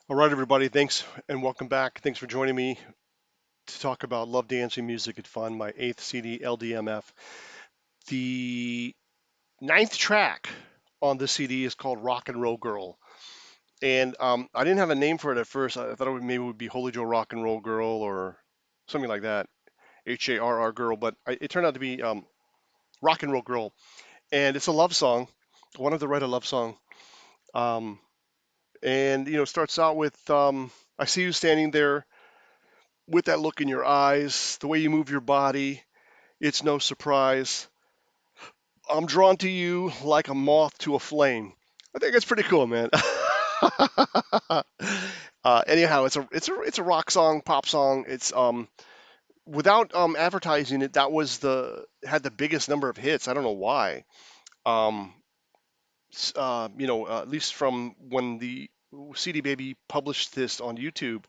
All right, everybody, thanks and welcome back. Thanks for joining me to talk about Love Dancing Music and Fun, my eighth CD, LDMF. The ninth track on the CD is called Rock and Roll Girl. And I didn't have a name for it at first. I thought maybe it would be Holy Joe Rock and Roll Girl or something like that, HJRR Girl, but it turned out to be Rock and Roll Girl. And it's a love song. I wanted to write a love song. Um, and, it starts out with I see you standing there with that look in your eyes, the way you move your body, it's no surprise. I'm drawn to you like a moth to a flame. I think it's pretty cool, man. Anyhow, it's a rock song, pop song. It's without advertising it, that was the had the biggest number of hits. I don't know why. Um, at least from when the CD Baby published this on YouTube.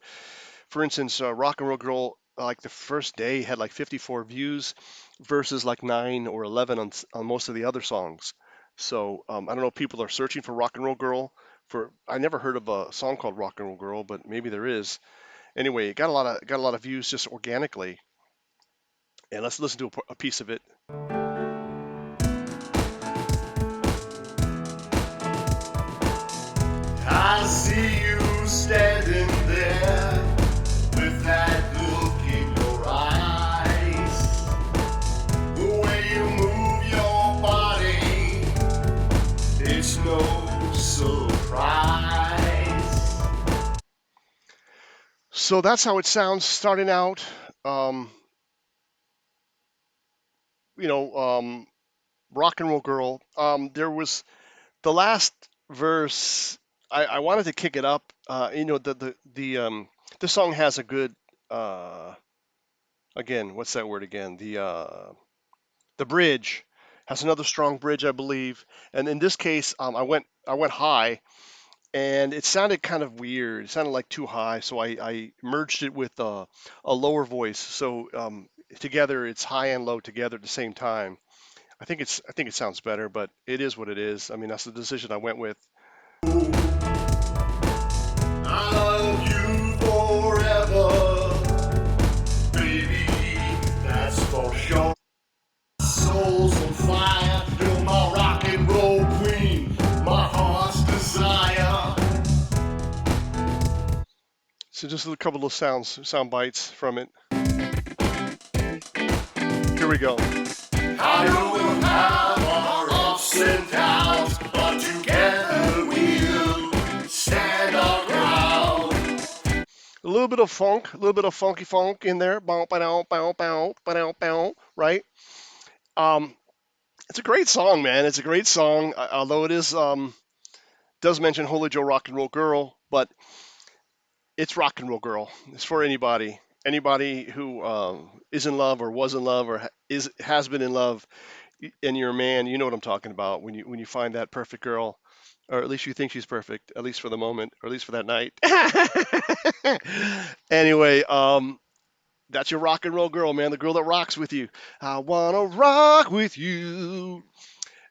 For instance, Rock and Roll Girl, like the first day had like 54 views versus like 9 or 11 on most of the other songs. So I don't know if people are searching for Rock and Roll Girl. I never heard of a song called Rock and Roll Girl, but maybe there is. Anyway, it got a lot of views just organically. And let's listen to a piece of it. I see you standing there with that look in your eyes. The way you move your body, it's no surprise. So that's how it sounds starting out. Um, Rock and Roll Girl. There was the last verse. I wanted to kick it up. The song has a good uh, again. What's that word again? The bridge has another strong bridge, I believe. And in this case, I went high, and it sounded kind of weird. It sounded like too high, so I merged it with a lower voice. So together, it's high and low together at the same time. I think it sounds better, but it is what it is. I mean, that's the decision I went with. I love you forever, baby, that's for sure. Soul's on fire, you're my rock and roll queen, my heart's desire. So just a couple of sound bites from it. Here we go. I know we'll have our ups and downs, but together we'll stand our ground. A little bit of funk, a little bit of funky funk in there. Bow, ba-dow, bow, bow, ba-dow, bow, right? Um, it's a great song, man. It's a great song, although it does mention Holy Joe Rock and Roll Girl, but it's Rock and Roll Girl. It's for anybody who is in love or was in love or has been in love, and you're a man. You know what I'm talking about when you find that perfect girl, or at least you think she's perfect, at least for the moment, or at least for that night. Anyway, that's your rock and roll girl, man. The girl that rocks with you. I wanna rock with you.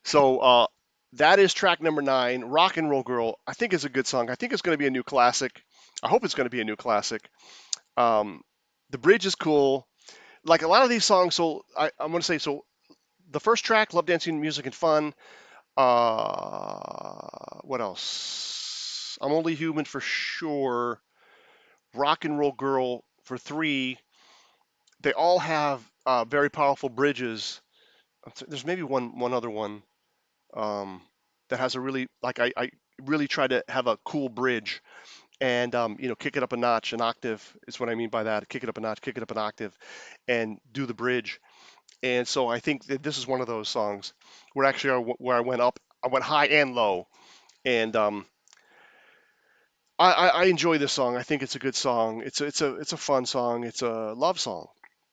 So that is track number 9, Rock and Roll Girl. I think it's a good song. I think it's going to be a new classic. I hope it's going to be a new classic. Um, the bridge is cool. Like a lot of these songs, so I'm going to say, so the first track, Love Dancing Music and Fun. What else? I'm Only Human for sure. Rock and Roll Girl for 3. They all have very powerful bridges. There's maybe one other one um, that has a really I really try to have a cool bridge and kick it up a notch, an octave is what I mean by that. Kick it up a notch, kick it up an octave, and do the bridge. And so I think that this is one of those songs where actually where I went high and low, and I enjoy this song. I think it's a good song. It's a fun song. It's a love song.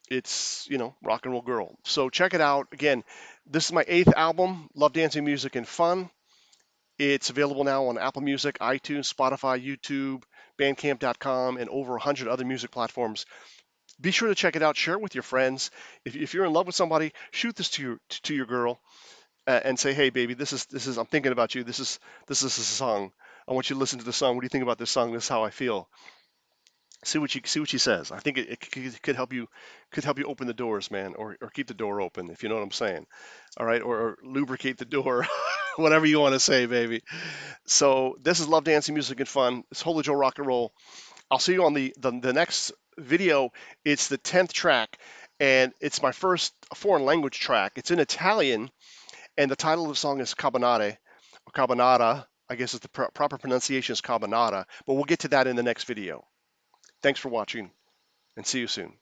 It's rock and roll girl. So check it out. Again, this is my 8th album, Love Dancing Music and Fun. It's available now on Apple Music, iTunes, Spotify, YouTube, Bandcamp.com, and over 100 other music platforms. Be sure to check it out. Share it with your friends. If you're in love with somebody, shoot this to your girl and say, "Hey, baby, this is I'm thinking about you. This is a song I want you to listen to the song. What do you think about this song? This is how I feel. See what she says. I think it could help you open the doors, man, or keep the door open, if you know what I'm saying. All right, or lubricate the door, whatever you want to say, baby. So this is Love Dancing Music and Fun. It's Holy Joe Rock and Roll. I'll see you on the next video. It's the 10th track, and it's my first foreign language track. It's in Italian, and the title of the song is Cabanate, or Cabanata. I guess it's the proper pronunciation is Cabanata, but we'll get to that in the next video. Thanks for watching, and see you soon.